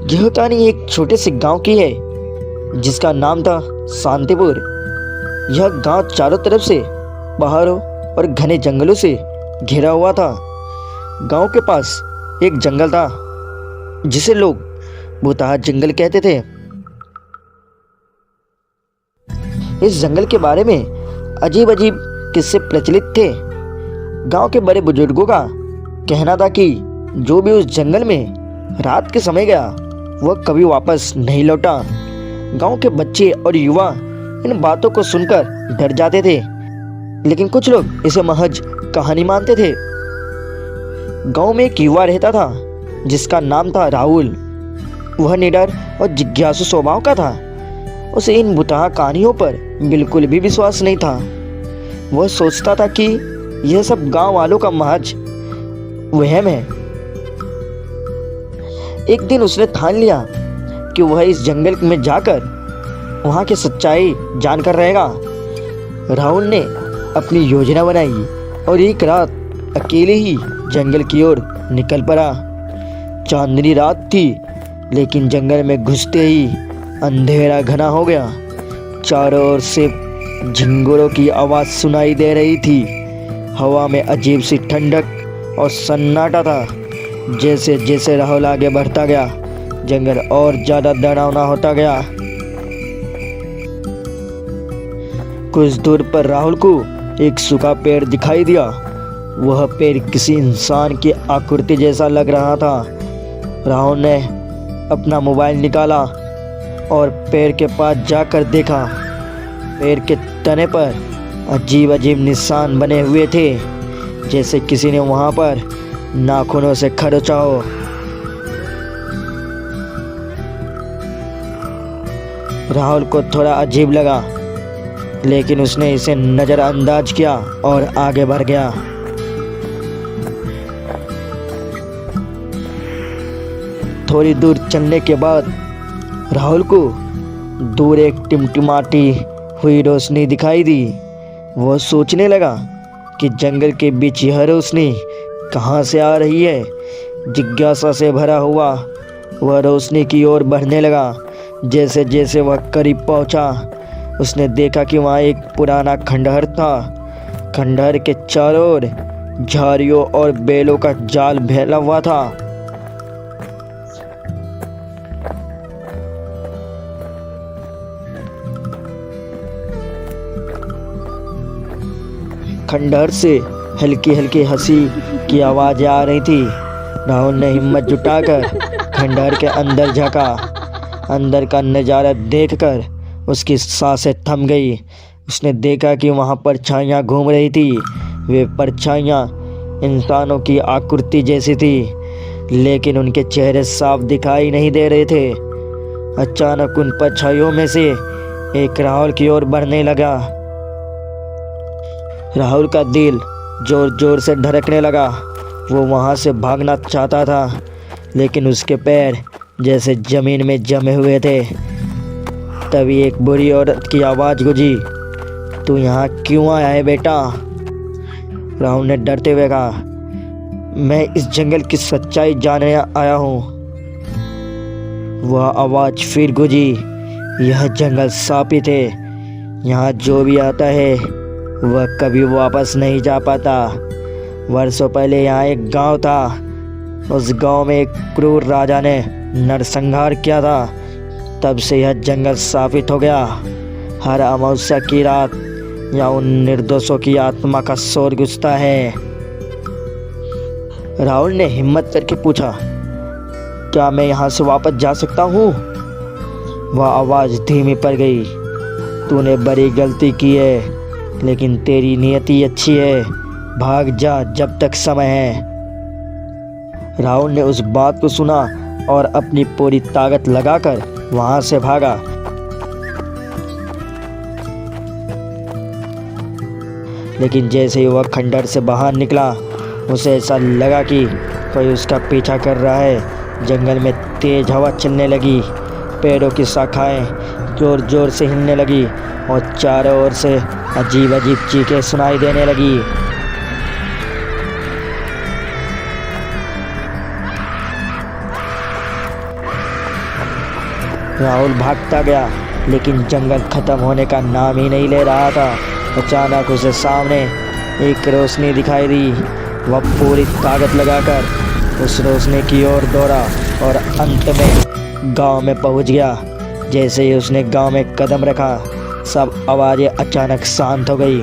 यह कहानी एक छोटे से गांव की है जिसका नाम था शांतिपुर। यह गांव चारों तरफ से पहाड़ों और घने जंगलों से घिरा हुआ था। गांव के पास एक जंगल था जिसे लोग भूतहा जंगल कहते थे। इस जंगल के बारे में अजीब अजीब किस्से प्रचलित थे। गांव के बड़े बुजुर्गों का कहना था कि जो भी उस जंगल में रात के समय गया वह कभी वापस नहीं लौटा। गांव के बच्चे और युवा इन बातों को सुनकर डर जाते थे, लेकिन कुछ लोग इसे महज कहानी मानते थे। गांव में एक युवा रहता था जिसका नाम था राहुल। वह निडर और जिज्ञासु स्वभाव का था। उसे इन भुतहा कहानियों पर बिल्कुल भी विश्वास नहीं था। वह सोचता था कि यह सब गांव वालों का महज वहम है। एक दिन उसने ठान लिया कि वह इस जंगल में जाकर वहां की सच्चाई जानकर रहेगा। राहुल ने अपनी योजना बनाई और एक रात अकेले ही जंगल की ओर निकल पड़ा। चांदनी रात थी, लेकिन जंगल में घुसते ही अंधेरा घना हो गया। चारों ओर से झिंगुरों की आवाज़ सुनाई दे रही थी। हवा में अजीब सी ठंडक और सन्नाटा था। जैसे जैसे राहुल आगे बढ़ता गया, जंगल और ज़्यादा डरावना होता गया। कुछ दूर पर राहुल को एक सूखा पेड़ दिखाई दिया। वह पेड़ किसी इंसान की आकृति जैसा लग रहा था। राहुल ने अपना मोबाइल निकाला और पेड़ के पास जाकर देखा। पेड़ के तने पर अजीब अजीब निशान बने हुए थे, जैसे किसी ने वहां पर नाखूनों से खरोंचा हो। राहुल को थोड़ा अजीब लगा, लेकिन उसने इसे नज़रअंदाज किया और आगे बढ़ गया। थोड़ी दूर चलने के बाद राहुल को दूर एक टिमटिमाती हुई रोशनी दिखाई दी। वह सोचने लगा कि जंगल के बीच यह रोशनी कहाँ से आ रही है। जिज्ञासा से भरा हुआ वह रोशनी की ओर बढ़ने लगा। जैसे जैसे वह करीब पहुंचा, उसने देखा कि वहाँ एक पुराना खंडहर था। खंडहर के चारों ओर झाड़ियों और बेलों का जाल फैला हुआ था। खंडहर से हल्की हल्की हंसी की आवाज़ें आ रही थी। राहुल ने हिम्मत जुटाकर खंडहर के अंदर झांका। अंदर का नज़ारा देखकर उसकी सांसें थम गई। उसने देखा कि वहाँ परछाइयाँ घूम रही थी। वे परछाइयाँ इंसानों की आकृति जैसी थी, लेकिन उनके चेहरे साफ दिखाई नहीं दे रहे थे। अचानक उन परछाइयों में से एक राहुल की ओर बढ़ने लगा। राहुल का दिल जोर जोर से धड़कने लगा। वो वहाँ से भागना चाहता था, लेकिन उसके पैर जैसे ज़मीन में जमे हुए थे। तभी एक बुरी औरत की आवाज़ गूंजी, तू यहाँ क्यों आया है बेटा? राहुल ने डरते हुए कहा, मैं इस जंगल की सच्चाई जानने आया हूँ। वह आवाज़ फिर गूंजी, यह जंगल शापित है। यहाँ जो भी आता है वह कभी वापस नहीं जा पाता। वर्षों पहले यहाँ एक गांव था। उस गांव में एक क्रूर राजा ने नरसंहार किया था। तब से यह जंगल शापित हो गया। हर अमावस्या की रात यहाँ उन निर्दोषों की आत्मा का शोर गूंजता है। राहुल ने हिम्मत करके पूछा, क्या मैं यहाँ से वापस जा सकता हूँ? वह आवाज़ धीमी पड़ गई, तूने बड़ी गलती की है, लेकिन तेरी नियति अच्छी है। भाग जा जब तक समय है। राहुल ने उस बात को सुना और अपनी पूरी ताकत लगाकर वहां से भागा। लेकिन जैसे ही वह खंडहर से बाहर निकला, उसे ऐसा लगा कि कोई उसका पीछा कर रहा है। जंगल में तेज हवा चलने लगी। पेड़ों की शाखाएं जोर जोर से हिलने लगी और चारों ओर से अजीब अजीब चीखें सुनाई देने लगी। राहुल भागता गया, लेकिन जंगल खत्म होने का नाम ही नहीं ले रहा था। अचानक उसे सामने एक रोशनी दिखाई दी। वह पूरी ताकत लगाकर उस रोशनी की ओर दौड़ा और अंत में गांव में पहुंच गया। जैसे ही उसने गांव में कदम रखा, सब आवाजें अचानक शांत हो गई।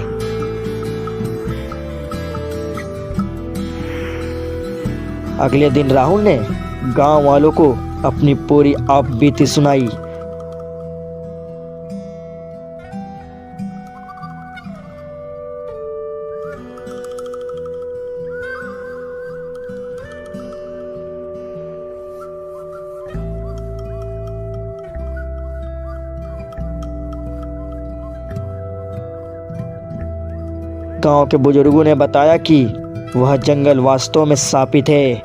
अगले दिन राहुल ने गांव वालों को अपनी पूरी आपबीती सुनाई। गांव के बुजुर्गों ने बताया कि वह जंगल वास्तव में शापित है।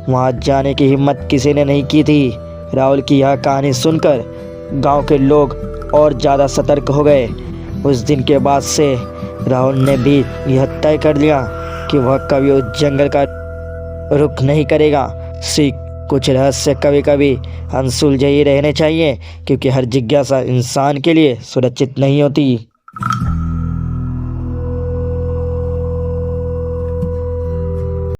वहां जाने की हिम्मत किसी ने नहीं की थी। राहुल की यह कहानी सुनकर गांव के लोग और ज़्यादा सतर्क हो गए। उस दिन के बाद से राहुल ने भी यह तय कर लिया कि वह कभी उस जंगल का रुख नहीं करेगा। सीख, कुछ रहस्य कभी कभी अनसुलझे ही रहने चाहिए, क्योंकि हर जिज्ञासा इंसान के लिए सुरक्षित नहीं होती।